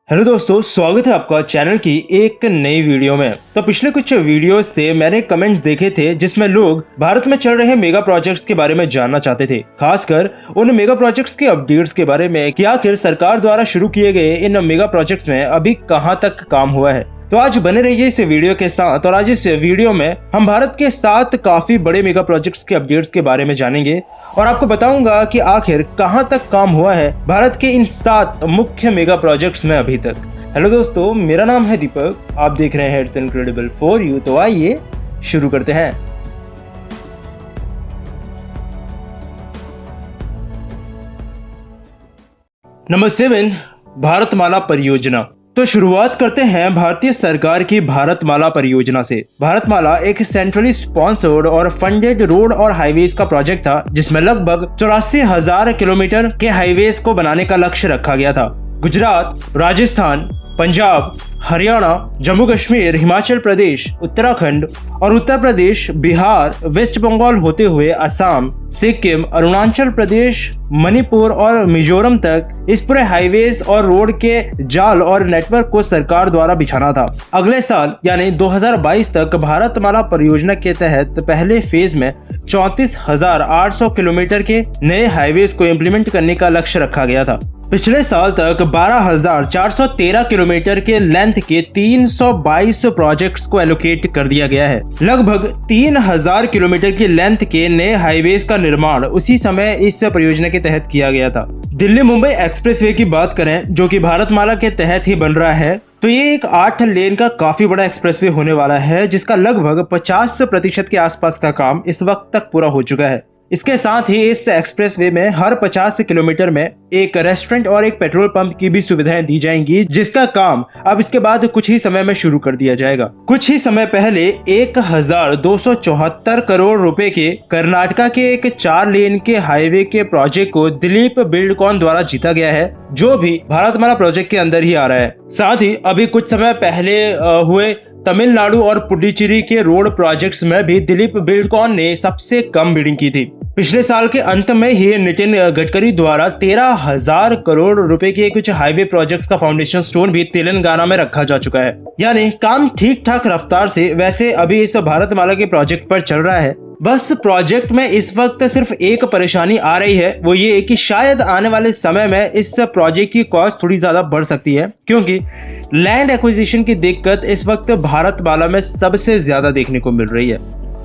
Hello दोस्तों, स्वागत है आपका चैनल की एक नई वीडियो में। तो पिछले कुछ वीडियोस से मैंने कमेंट्स देखे थे जिसमें लोग भारत में चल रहे मेगा प्रोजेक्ट्स के बारे में जानना चाहते थे, खासकर उन मेगा प्रोजेक्ट्स के अपडेट्स के बारे में कि आखिर सरकार द्वारा शुरू किए गए इन मेगा प्रोजेक्ट्स में अभी कहां तक काम हुआ है। तो आज बने रहिए इस वीडियो के साथ और आज इस वीडियो में हम भारत के 7 काफी बड़े मेगा प्रोजेक्ट्स के अपडेट्स के बारे में जानेंगे और आपको बताऊंगा कि आखिर कहां तक काम हुआ है भारत के इन 7 मुख्य मेगा प्रोजेक्ट्स में अभी तक। हेलो दोस्तों, मेरा नाम है दीपक, आप देख रहे हैं इट्स इनक्रेडिबल फॉर यू। तो आइए शुरू करते हैं। नंबर 7, भारतमाला परियोजना। तो शुरुआत करते हैं भारतीय सरकार की भारतमाला परियोजना से। भारतमाला एक सेंट्रली स्पॉन्सर्ड और फंडेड रोड और हाईवेज का प्रोजेक्ट था जिसमें लगभग 84,000 किलोमीटर के हाईवेज को बनाने का लक्ष्य रखा गया था। गुजरात, राजस्थान, पंजाब, हरियाणा, जम्मू कश्मीर, हिमाचल प्रदेश, उत्तराखंड और उत्तर प्रदेश, बिहार, वेस्ट बंगाल होते हुए असम, सिक्किम, अरुणाचल प्रदेश, मणिपुर और मिजोरम तक इस पूरे हाईवेज और रोड के जाल और नेटवर्क को सरकार द्वारा बिछाना था। अगले साल यानी 2022 तक भारतमाला परियोजना के तहत पहले फेज में 34,800 किलोमीटर के नए हाईवेज को इम्प्लीमेंट करने का लक्ष्य रखा गया था। पिछले साल तक 12,413 किलोमीटर के लेंथ के 322 प्रोजेक्ट्स को एलोकेट कर दिया गया है। लगभग 3,000 किलोमीटर की लेंथ के नए हाईवेज का निर्माण उसी समय इस परियोजना के तहत किया गया था। दिल्ली मुंबई एक्सप्रेसवे की बात करें जो कि भारतमाला के तहत ही बन रहा है, तो ये एक 8 लेन का काफी बड़ा एक्सप्रेसवे होने वाला है जिसका लगभग 50% के आसपास का काम इस वक्त तक पूरा हो चुका है। इसके साथ ही इस एक्सप्रेसवे में हर 50 किलोमीटर में एक रेस्टोरेंट और एक पेट्रोल पंप की भी सुविधाएं दी जाएंगी जिसका काम अब इसके बाद कुछ ही समय में शुरू कर दिया जाएगा। कुछ ही समय पहले 1,274 करोड़ रुपए के कर्नाटका के एक 4 लेन के हाईवे के प्रोजेक्ट को दिलीप बिल्डकॉन द्वारा जीता गया है जो भी भारतमाला प्रोजेक्ट के अंदर ही आ रहा है। साथ ही अभी कुछ समय पहले हुए तमिलनाडु और पुडुचेरी के रोड प्रोजेक्ट्स में भी दिलीप बिल्डकॉन ने सबसे कम बिडिंग की थी। पिछले साल के अंत में ही नितिन गडकरी द्वारा 13,000 करोड़ रुपए के कुछ हाईवे प्रोजेक्ट्स का फाउंडेशन स्टोन भी तेलंगाना में रखा जा चुका है। यानी काम ठीक ठाक रफ्तार से वैसे अभी इस भारतमाला के प्रोजेक्ट पर चल रहा है। बस प्रोजेक्ट में इस वक्त सिर्फ एक परेशानी आ रही है, वो ये कि शायद आने वाले समय में इस प्रोजेक्ट की कॉस्ट थोड़ी ज्यादा बढ़ सकती है क्योंकि लैंड एक्विजिशन की दिक्कत इस वक्त भारतमाला में सबसे ज्यादा देखने को मिल रही है।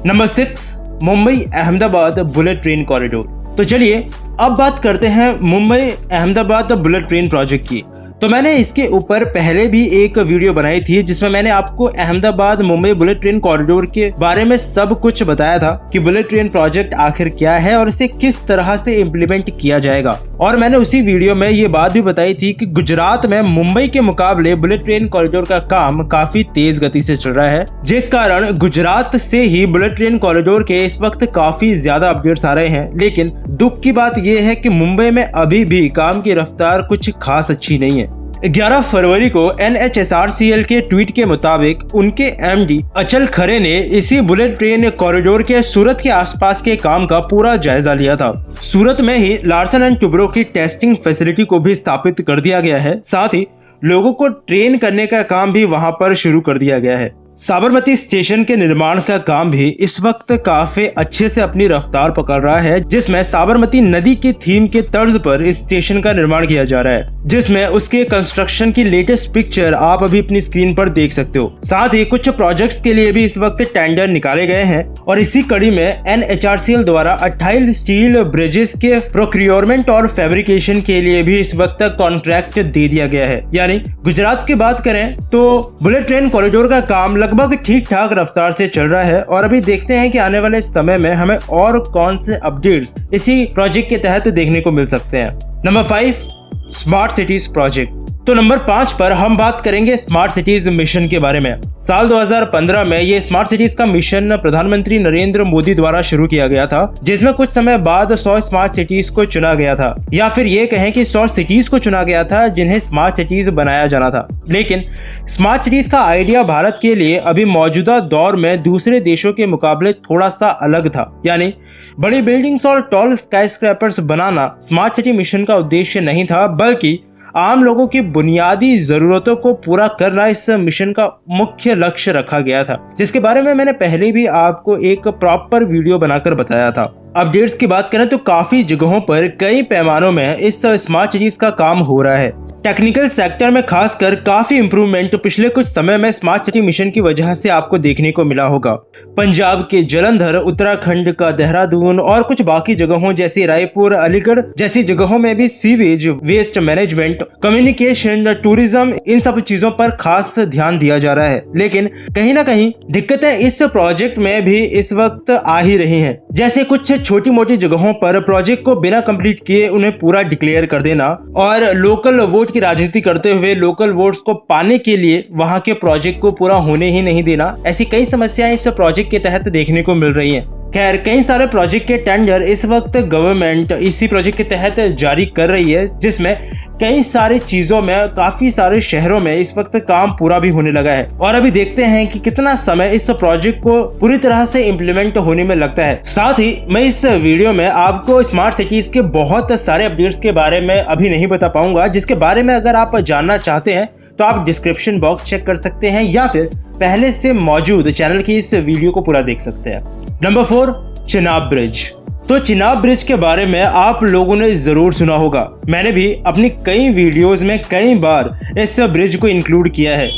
Number 6, Mumbai Ahmedabad bullet train corridor. तो चलिए अब बात करते हैं Mumbai Ahmedabad bullet train project की। तो मैंने इसके ऊपर पहले भी एक वीडियो बनाई थी जिसमें मैंने आपको Ahmedabad Mumbai bullet train corridor के बारे में सब कुछ बताया था कि बुलेट ट्रेन प्रोजेक्ट आखिर क्या है और इसे किस तरह से इम्प्लीमेंट किया जाएगा। और मैंने उसी वीडियो में ये बात भी बताई थी कि गुजरात में मुंबई के मुकाबले बुलेट ट्रेन कॉरिडोर का काम काफी तेज गति से चल रहा है जिस कारण गुजरात से ही बुलेट ट्रेन कॉरिडोर के इस वक्त काफी ज्यादा अपडेट्स आ रहे हैं। लेकिन दुख की बात यह है कि मुंबई में अभी भी काम की रफ्तार कुछ खास अच्छी नहीं है। 11 फरवरी को NHSRCL के ट्वीट के मुताबिक उनके MD अचल खरे ने इसी बुलेट ट्रेन कॉरिडोर के सूरत के आसपास के काम का पूरा जायजा लिया था। सूरत में ही लार्सन एंड टुब्रो की टेस्टिंग फैसिलिटी को भी स्थापित कर दिया गया है। साथ ही लोगों को ट्रेन करने का काम भी वहां पर शुरू कर दिया गया है। साबरमती स्टेशन के निर्माण का काम भी इस वक्त काफी अच्छे से अपनी रफ्तार पकड़ रहा है जिसमें साबरमती नदी के थीम के तर्ज पर इस स्टेशन का निर्माण किया जा रहा है जिसमें उसके कंस्ट्रक्शन की लेटेस्ट पिक्चर आप अभी अपनी स्क्रीन पर देख सकते हो। साथ ही कुछ प्रोजेक्ट्स के लिए भी इस वक्त टेंडर निकाले गए हैं और इसी कड़ी में NHRCL द्वारा 28 स्टील ब्रिजेस के प्रोक्योरमेंट और फैब्रिकेशन के लिए भी इस वक्त कॉन्ट्रैक्ट दे दिया गया है। यानी गुजरात की बात करें तो बुलेट ट्रेन कॉरिडोर का काम लगभग ठीक ठाक रफ्तार से चल रहा है और अभी देखते हैं कि आने वाले समय में हमें और कौन से अपडेट्स इसी प्रोजेक्ट के तहत देखने को मिल सकते हैं। Number 5, smart cities project. तो नंबर 5 पर हम बात करेंगे स्मार्ट सिटीज मिशन के बारे में। साल 2015 में ये स्मार्ट सिटीज का मिशन प्रधानमंत्री नरेंद्र मोदी द्वारा शुरू किया गया था जिसमें कुछ समय बाद 100 स्मार्ट सिटीज को चुना गया था या फिर ये कहें कि 100 सिटीज को चुना गया था जिन्हें स्मार्ट सिटीज बनाया जाना था। लेकिन स्मार्ट सिटीज का आइडिया भारत के लिए अभी मौजूदा दौर में दूसरे देशों के मुकाबले थोड़ा सा अलग था। यानी बड़ी बिल्डिंग्स और टॉल स्काईस्क्रैपर्स बनाना स्मार्ट सिटी मिशन का उद्देश्य नहीं था बल्कि आम लोगों की बुनियादी जरूरतों को पूरा करना इस मिशन का मुख्य लक्ष्य रखा गया था, जिसके बारे में मैंने पहले भी आपको एक प्रॉपर वीडियो बनाकर बताया था। अपडेट्स की बात करें तो काफी जगहों पर कई पैमानों में इस स्मार्ट सिटीज का काम हो रहा है। टेक्निकल सेक्टर में खासकर काफी इंप्रूवमेंट पिछले कुछ समय में स्मार्ट सिटी मिशन की वजह से आपको देखने को मिला होगा। पंजाब के जलंधर, उत्तराखंड का देहरादून और कुछ बाकी जगहों जैसे रायपुर, अलीगढ़ जैसी जगहों में भी sewage, waste management, communication, tourism, इन सब चीजों पर खास ध्यान दिया जा रहा है। लेकिन कहीं ना कहीं दिक्कतें इस प्रोजेक्ट में भी इस वक्त आ ही रही हैं। जैसे कुछ छोटी मोटी जगहों पर प्रोजेक्ट को बिना कंप्लीट किए उन्हें पूरा डिक्लेयर कर देना और लोकल वोट की राजनीति करते हुए लोकल वोट्स को पाने के लिए वहां के प्रोजेक्ट को पूरा होने ही नहीं देना। ऐसी कई समस्याएं इस प्रोजेक्ट के तहत देखने को मिल रही हैं। खैर, कई सारे प्रोजेक्ट के टेंडर इस वक्त गवर्नमेंट इसी प्रोजेक्ट के तहत जारी कर रही है, जिसमें कई सारी चीजों में काफी सारे शहरों में इस वक्त काम पूरा भी होने लगा है। और अभी देखते हैं कि कितना समय इस प्रोजेक्ट को पूरी तरह से इम्प्लीमेंट होने में लगता है। साथ ही मैं इस वीडियो में आपको स्मार्ट सिटीज के बहुत सारे अपडेट्स के बारे में अभी नहीं बता पाऊंगा, जिसके बारे में अगर आप जानना चाहते हैं तो आप डिस्क्रिप्शन बॉक्स चेक कर सकते हैं या फिर पहले से मौजूद चैनल की इस वीडियो को पूरा देख सकते हैं। Number 4, Chenab bridge. तो चिनाब ब्रिज के बारे में आप लोगों ने जरूर सुना होगा। मैंने भी अपनी कई वीडियोस में कई बार इस ब्रिज को इंक्लूड किया है।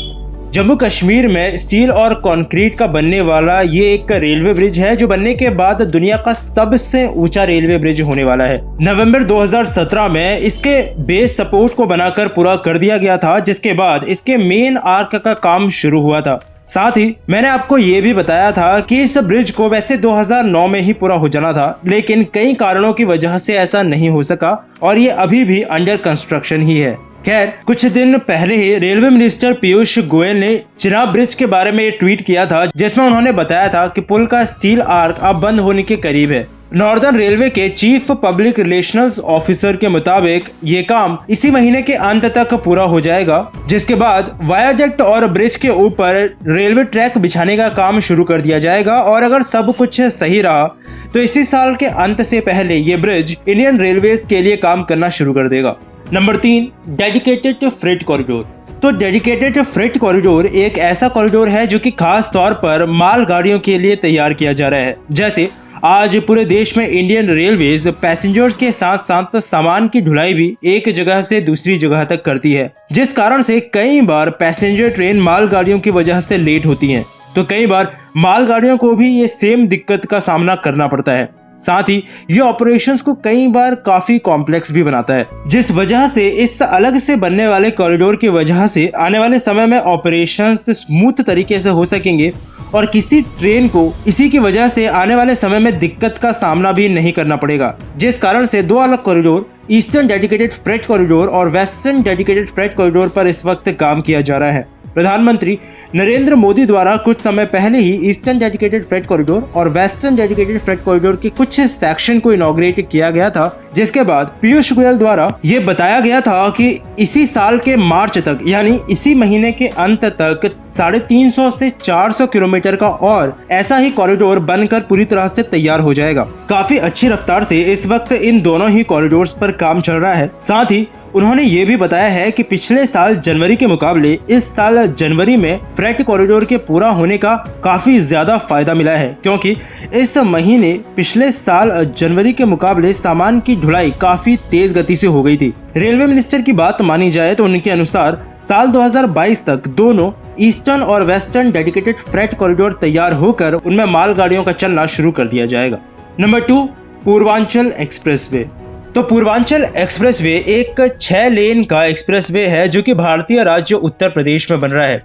जम्मू कश्मीर में स्टील और कंक्रीट का बनने वाला ये एक रेलवे ब्रिज है, जो बनने के बाद दुनिया का सबसे ऊंचा रेलवे ब्रिज होने वाला है। नवंबर 2017 में इसके बेस सपोर्ट को बनाकर पूरा कर दिया गया था, जिसके बाद इसके मेन आर्क का काम शुरू हुआ था। साथ ही मैंने आपको ये भी बताया था कि इस ब्रिज को वैसे 2009 में ही पूरा हो जाना था, लेकिन कई कारणों की वजह से ऐसा नहीं हो सका और ये अभी भी अंडर कंस्ट्रक्शन ही है। खैर, कुछ दिन पहले ही रेलवे मिनिस्टर पीयूष गोयल ने चिनाब ब्रिज के बारे में ट्वीट किया था, जिसमें उन्होंने बताया था कि पुल का स्टील आर्क अब बंद होने के करीब है। नॉर्दर्न रेलवे के चीफ पब्लिक रिलेशंस ऑफिसर के मुताबिक ये काम इसी महीने के अंत तक पूरा हो जाएगा, जिसके बाद वायाडक्ट और ब्रिज के ऊपर रेलवे ट्रैक बिछाने का काम शुरू कर दिया जाएगा। और अगर सब कुछ सही रहा तो इसी साल के अंत से पहले ये ब्रिज इंडियन रेलवेज के लिए काम करना शुरू कर देगा। Number 3, dedicated freight corridor. तो डेडिकेटेड फ्रेट कॉरिडोर एक ऐसा कॉरिडोर है जो कि खास तौर पर मालगाड़ियों के लिए तैयार किया जा रहा है। जैसे आज पूरे देश में इंडियन रेलवेज पैसेंजर्स के साथ साथ सामान की ढुलाई भी एक जगह से दूसरी जगह तक करती है, जिस कारण से कई बार पैसेंजर ट्रेन मालगाड़ियों की वजह से लेट होती हैं। तो कई बार मालगाड़ियों को भी ये सेम दिक्कत का सामना करना पड़ता है। साथ ही ये ऑपरेशंस को कई बार काफी कॉम्प्लेक्स भी बनाता है, जिस वजह से इस अलग से बनने वाले कॉरिडोर की वजह से आने वाले समय में ऑपरेशंस स्मूथ तरीके से हो सकेंगे और किसी ट्रेन को इसी की वजह से आने वाले समय में दिक्कत का सामना भी नहीं करना पड़ेगा। जिस कारण से दो अलग corridor, eastern dedicated freight corridor और वेस्टर्न डेडिकेटेड फ्रेट कॉरिडोर पर इस वक्त काम किया जा रहा है। प्रधानमंत्री नरेंद्र मोदी द्वारा कुछ समय पहले ही ईस्टर्न डेडिकेटेड फ्रेट कॉरिडोर और वेस्टर्न डेडिकेटेड फ्रेट कॉरिडोर के कुछ सेक्शन को इनॉग्रेट किया गया था, जिसके बाद पीयूष गोयल द्वारा ये बताया गया था कि इसी साल के मार्च तक, यानी इसी महीने के अंत तक 350 से 400 किलोमीटर का और ऐसा ही कॉरिडोर बनकर पूरी तरह से तैयार हो जाएगा। काफी अच्छी रफ्तार से इस वक्त इन दोनों ही कॉरिडोर्स पर काम चल रहा है। साथ ही उन्होंने ये भी बताया है कि पिछले साल जनवरी के मुकाबले इस साल जनवरी में फ्रेट कॉरिडोर के पूरा होने का काफी ज्यादा फायदा मिला है, क्योंकि इस महीने पिछले साल जनवरी के मुकाबले सामान की ढुलाई काफी तेज गति से हो गई थी। रेलवे मिनिस्टर की बात मानी जाए तो उनके अनुसार साल 2022 तक दोनों ईस्टर्न और वेस्टर्न डेडिकेटेड फ्रेट कॉरिडोर तैयार होकर उनमें मालगाड़ियों का चलना शुरू कर दिया जाएगा। Number 2, Purvanchal expressway. तो पूर्वांचल एक्सप्रेसवे एक 6 लेन का एक्सप्रेसवे है जो कि भारतीय राज्य उत्तर प्रदेश में बन रहा है।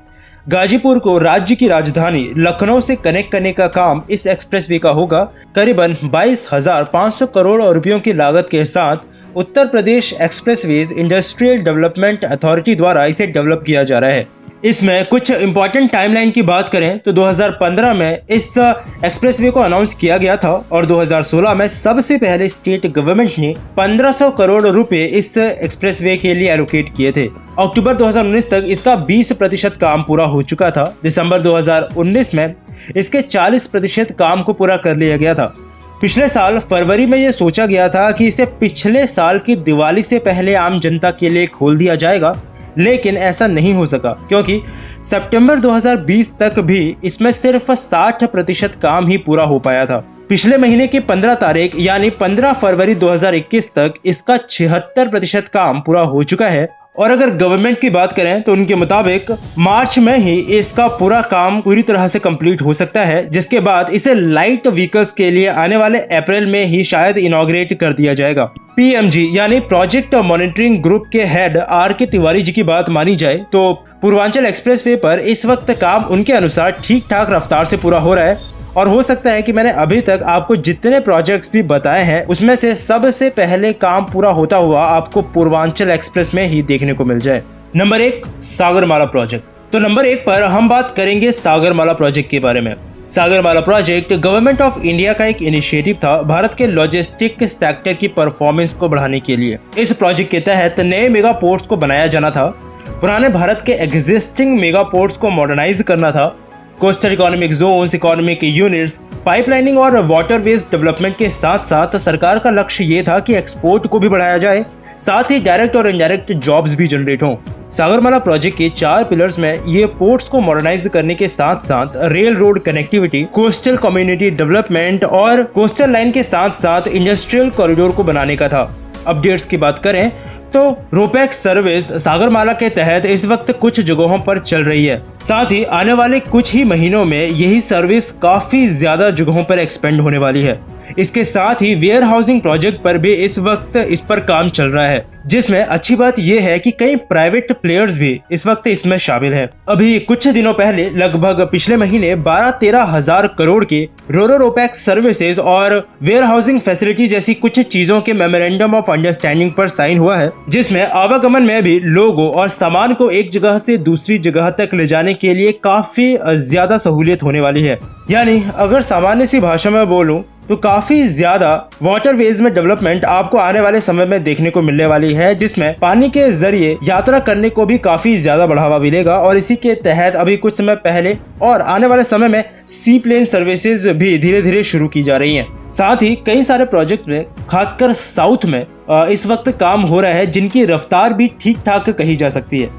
गाजीपुर को राज्य की राजधानी लखनऊ से कनेक्ट करने का काम इस एक्सप्रेसवे का होगा। करीबन 22,500 करोड़ रुपयों की लागत के साथ Uttar Pradesh expressways industrial development authority द्वारा इसे डेवलप किया जा रहा है। इसमें कुछ इंपॉर्टेंट टाइमलाइन की बात करें तो 2015 में इस एक्सप्रेसवे को अनाउंस किया गया था और 2016 में सबसे पहले स्टेट गवर्नमेंट ने 1500 करोड़ रुपए इस एक्सप्रेसवे के लिए एलोकेट किए थे। अक्टूबर 2019 तक इसका 20% काम पूरा हो चुका था। दिसंबर 2019 में इसके 40% काम को पूरा कर लिया गया था। पिछले साल फरवरी में ये सोचा गया था कि इसे पिछले साल की दिवाली से पहले आम जनता के लिए खोल दिया जाएगा, लेकिन ऐसा नहीं हो सका क्योंकि सितंबर 2020 तक भी इसमें सिर्फ 60% काम ही पूरा हो पाया था। पिछले महीने की 15 तारीख यानी 15 फरवरी 2021 तक इसका 76% काम पूरा हो चुका है। और अगर गवर्नमेंट की बात करें तो उनके मुताबिक मार्च में ही इसका पूरा काम पूरी तरह से कंप्लीट हो सकता है, जिसके बाद इसे लाइट व्हीकल्स के लिए आने वाले अप्रैल में ही शायद इनॉग्रेट कर दिया जाएगा। पीएमजी यानी प्रोजेक्ट मॉनिटरिंग ग्रुप के हेड आर.के. तिवारी जी की बात मानी जाए तो पूर्वांचल एक्सप्रेसवे पर इस वक्त काम उनके अनुसार ठीक ठाक रफ्तार से पूरा हो रहा है और हो सकता है कि मैंने अभी तक आपको जितने प्रोजेक्ट्स भी बताए हैं उसमें से सबसे पहले काम पूरा होता हुआ आपको पूर्वांचल एक्सप्रेस में ही देखने को मिल जाए। Number 1, Sagarmala project. तो नंबर 1 पर हम बात करेंगे सागरमाला प्रोजेक्ट के बारे में। Sagarmala project government of India का एक इनिशिएटिव था भारत के लॉजिस्टिक सेक्टर की परफॉर्मेंस को बढ़ाने के लिए। इस प्रोजेक्ट के तहत नए मेगा पोर्ट्स को बनाया जाना था, पुराने भारत के एग्जिस्टिंग मेगा पोर्ट्स को मॉडर्नाइज करना था, coastal economic zones, economic units, pipelining और वाटरवेज डेवलपमेंट के साथ साथ सरकार का लक्ष्य ये था कि एक्सपोर्ट को भी बढ़ाया जाए, साथ ही डायरेक्ट और इनडायरेक्ट जॉब्स भी जनरेट हों। सागरमाला प्रोजेक्ट के 4 पिलर्स में ये पोर्ट्स को मॉडर्नाइज करने के साथ साथ rail road connectivity, coastal community development और कोस्टल लाइन के साथ साथ इंडस्ट्रियल कॉरिडोर को बनाने का था। अपडेट्स की बात करें तो रोपैक्स सर्विस सागरमाला के तहत इस वक्त कुछ जगहों पर चल रही है, साथ ही आने वाले कुछ ही महीनों में यही सर्विस काफी ज्यादा जगहों पर एक्सपेंड होने वाली है। इसके साथ ही वेयर हाउसिंग प्रोजेक्ट पर भी इस वक्त इस पर काम चल रहा है, जिसमें अच्छी बात यह है कि कई प्राइवेट प्लेयर्स भी इस वक्त इसमें शामिल हैं। अभी कुछ दिनों पहले लगभग पिछले महीने 12-13 हजार करोड़ के रोरो रोपैक्स सर्विसेज और वेयर हाउसिंग फैसिलिटी जैसी कुछ चीजों के मेमोरेंडम ऑफ अंडरस्टैंडिंग पर साइन हुआ है, जिसमें आवागमन में भी लोगों और सामान को एक जगह से दूसरी जगह तक ले जाने के लिए काफी ज्यादा सहूलियत होने वाली है। यानी अगर सामान्य सी भाषा में बोलूं तो काफी ज्यादा वाटरवेज में डेवलपमेंट आपको आने वाले समय में देखने को मिलने वाली है, जिसमें पानी के जरिए यात्रा करने को भी काफी ज्यादा बढ़ावा मिलेगा। और इसी के तहत अभी कुछ समय पहले और आने वाले समय में सी प्लेन सर्विसेज भी धीरे धीरे शुरू की जा रही हैं। साथ ही कई सारे प्रोजेक्ट में खासकर साउथ में इस वक्त काम हो रहा है, जिनकी रफ्तार भी ठीक ठाक कही जा सकती है।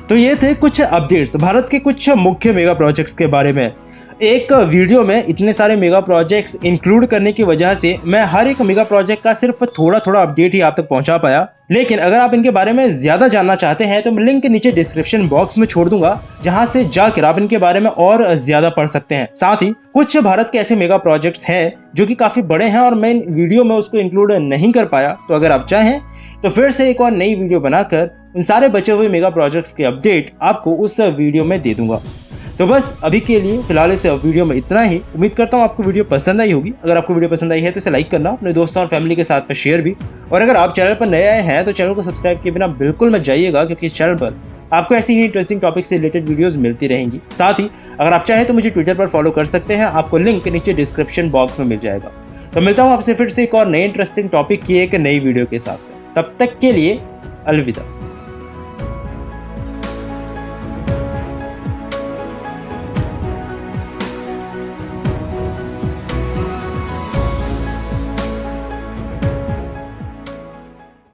तो ये थे कुछ अपडेट्स भारत के कुछ मुख्य मेगा प्रोजेक्ट्स के बारे में। एक वीडियो में इतने सारे मेगा प्रोजेक्ट्स इंक्लूड करने की वजह से मैं हर एक मेगा प्रोजेक्ट का सिर्फ थोड़ा थोड़ा अपडेट ही आप तक पहुंचा पाया, लेकिन अगर आप इनके बारे में ज्यादा जानना चाहते हैं तो मैं लिंक नीचे डिस्क्रिप्शन बॉक्स में छोड़ दूंगा, जहां से जाकर आप इनके बारे में और ज्यादा पढ़ सकते हैं। साथ ही कुछ भारत के ऐसे मेगा प्रोजेक्ट्स हैं जो कि काफी बड़े हैं और मैं वीडियो में उसको इंक्लूड नहीं कर पाया, तो अगर आप चाहें तो फिर से एक और नई वीडियो बनाकर उन सारे बचे हुए मेगा प्रोजेक्ट्स के अपडेट आपको उस वीडियो में दे दूंगा। तो बस अभी के लिए फिलहाल इस वीडियो में इतना ही। उम्मीद करता हूँ आपको वीडियो पसंद आई होगी। अगर आपको वीडियो पसंद आई है तो इसे लाइक करना, अपने दोस्तों और फैमिली के साथ में शेयर भी, और अगर आप चैनल पर नए आए हैं तो चैनल को सब्सक्राइब किए बिना बिल्कुल मत जाइएगा, क्योंकि इस चैनल पर आपको ऐसी ही इंटरेस्टिंग टॉपिक से रिलेटेड वीडियोस मिलती रहेंगी। साथ ही अगर आप चाहें तो मुझे ट्विटर पर फॉलो कर सकते हैं, आपको लिंक नीचे डिस्क्रिप्शन बॉक्स में मिल जाएगा। तो मिलता हूँ आपसे फिर से एक और नए इंटरेस्टिंग टॉपिक की एक नई वीडियो के साथ। तब तक के लिए अलविदा।